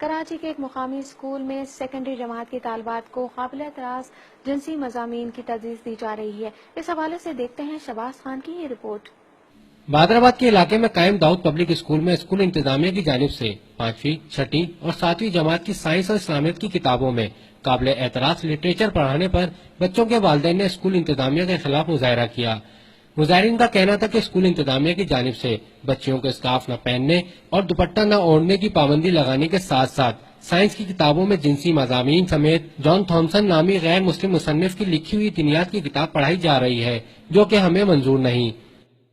کراچی کے ایک مقامی اسکول میں سیکنڈری جماعت کی طالبات کو قابل اعتراض جنسی مضامین کی تدریس دی جا رہی ہے۔ اس حوالے سے دیکھتے ہیں شہباز خان کی یہ رپورٹ۔ بادرآباد کے علاقے میں قائم داؤد پبلک اسکول میں اسکول انتظامیہ کی جانب سے 5ویں، 6ٹھی اور 7ویں جماعت کی سائنس اور اسلامیت کی کتابوں میں قابل اعتراض لٹریچر پڑھانے پر بچوں کے والدین نے اسکول انتظامیہ کے خلاف مظاہرہ کیا۔ مظاہرین کا کہنا تھا کہ اسکول انتظامیہ کی جانب سے بچیوں کو اسکارف نہ پہننے اور دوپٹہ نہ اوڑھنے کی پابندی لگانے کے ساتھ ساتھ سائنس کی کتابوں میں جنسی مضامین سمیت جان تھامسن نامی غیر مسلم مصنف کی لکھی ہوئی دنیات کی کتاب پڑھائی جا رہی ہے، جو کہ ہمیں منظور نہیں۔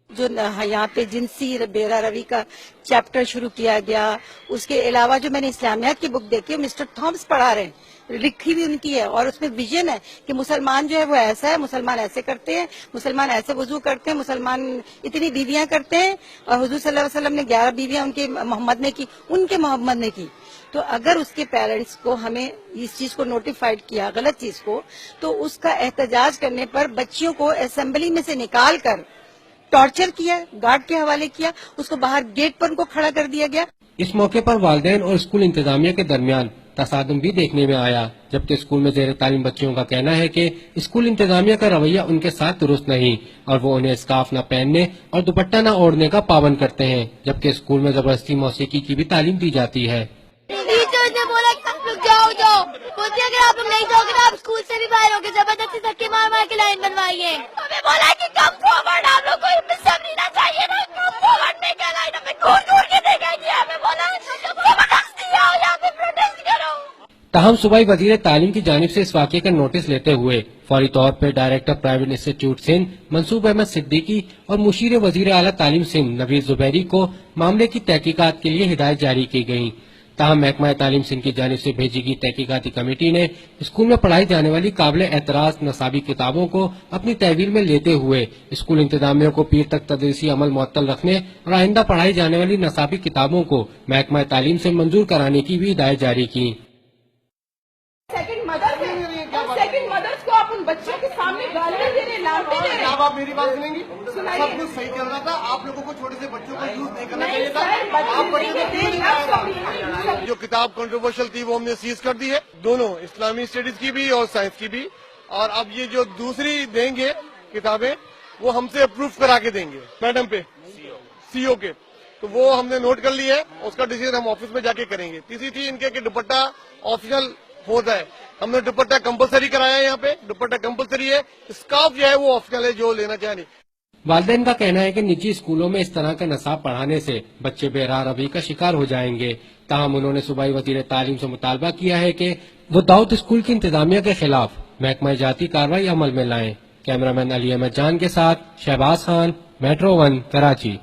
جو یہاں پہ جنسی بیرا روی کا چیپٹر شروع کیا گیا، اس کے علاوہ جو میں نے اسلامیات کی بک دیکھی مسٹر تھامس پڑھا رہے ہیں، لکھی بھی ان کی ہے، اور اس میں ویژن ہے کہ مسلمان جو ہے وہ ایسا ہے، مسلمان ایسے کرتے ہیں، مسلمان ایسے وضو کرتے ہیں، مسلمان اتنی بیویاں کرتے ہیں، اور حضور صلی اللہ علیہ وسلم نے 11 بیویاں ان کے محمد نے کی، ان کے محمد نے کی۔ تو اگر اس کے پیرنٹس کو ہمیں اس چیز کو نوٹیفائڈ کیا غلط چیز کو، تو اس کا احتجاج کرنے پر بچیوں کو اسمبلی میں سے نکال کر ٹارچر کیا، گارڈ کے حوالے کیا، اس کو باہر گیٹ پر ان کو کھڑا کر دیا گیا۔ اس موقع پر والدین اور اسکول انتظامیہ کے درمیان تصادم بھی دیکھنے میں آیا، جبکہ اسکول میں زیر تعلیم بچیوں کا کہنا ہے کہ اسکول انتظامیہ کا رویہ ان کے ساتھ درست نہیں اور وہ انہیں اسکارف نہ پہننے اور دوپٹہ نہ اوڑھنے کا پابند کرتے ہیں، جبکہ اسکول میں زبردستی موسیقی کی بھی تعلیم دی جاتی ہے۔ ٹیچرز نے بولا کہ آپ لوگ جاؤ بولتے اگر آپ لوگ نہیں جاؤ گے آپ اسکول سے بھی باہر ہو کے زبردستی دھکے مار کے لائن بنوائیے۔ ہمیں بولا کہ کم فارورڈ آپ لوگ کو اسمبلی نہ چاہیے نا، کم فارورڈ میں کیا لائن ہمیں دور کے دیکھا گیا، ہمیں بولا زبردستی آؤ یہاں پہ پروٹیسٹ کرو۔ تاہم صوبائی وزیر تعلیم کی جانب سے اس واقعے کا نوٹس لیتے ہوئے فوری طور پر ڈائریکٹر پرائیویٹ انسٹیٹیوٹ سندھ منصور احمد صدیقی اور مشیر وزیر اعلیٰ تعلیم سندھ نوید زبیری کو معاملے کی تحقیقات کے لیے ہدایت جاری کی گئی۔ تاہم محکمہ تعلیم سندھ کی جانب سے بھیجی گئی تحقیقاتی کمیٹی نے اسکول میں پڑھائی جانے والی قابل اعتراض نصابی کتابوں کو اپنی تحویل میں لیتے ہوئے اسکول انتظامیہ کو پیر تک تدریسی عمل معطل رکھنے اور آئندہ پڑھائی جانے والی نصابی کتابوں کو محکمہ تعلیم سے منظور کرانے کی بھی ہدایت جاری کی۔ سیکنڈ مدرس کو آپ ان بچوں کے سامنے گالیاں دے رہے ہیں، لانٹے دے رہے ہیں۔ اب آپ میری بات سنیں گی؟ سب کچھ صحیح چل رہا تھا، آپ لوگوں کو چھوٹے سے بچوں کو یوز نہیں کرنا چاہیے تھا۔ آپ بچوں کو کیوں نہیں کرایا؟ جو کتاب کنٹروورشل تھی وہ ہم نے سیز کر دی ہے، دونوں اسلامی اسٹڈیز کی بھی اور سائنس کی بھی، اور اب یہ جو دوسری دیں گے کتابیں وہ ہم سے اپروو کرا کے دیں گے میڈم پہ سی او کے، تو وہ ہم نے نوٹ کر لی ہے، اس کا ڈیسیژن ہم آفس میں جا کے کریں گے۔ تیسری تھی ان کے کہ دوپٹہ آپشنل ہوتا ہے، ہم نے دوپٹہ کمپلسری کرایا ہے، یہاں پہ دوپٹہ کمپلسری ہے، اسکارف جو ہے وہ آپشنل ہے جو لینا چاہیں۔ والدین کا کہنا ہے کہ نجی اسکولوں میں اس طرح کا نصاب پڑھانے سے بچے بے راہ روی کا شکار ہو جائیں گے۔ تاہم انہوں نے صوبائی وزیر تعلیم سے مطالبہ کیا ہے کہ وہ داؤد اسکول کی انتظامیہ کے خلاف محکمہ جاتی کارروائی عمل میں لائیں۔ کیمرہ مین علی احمد جان کے ساتھ شہباز خان، میٹرو 1 کراچی۔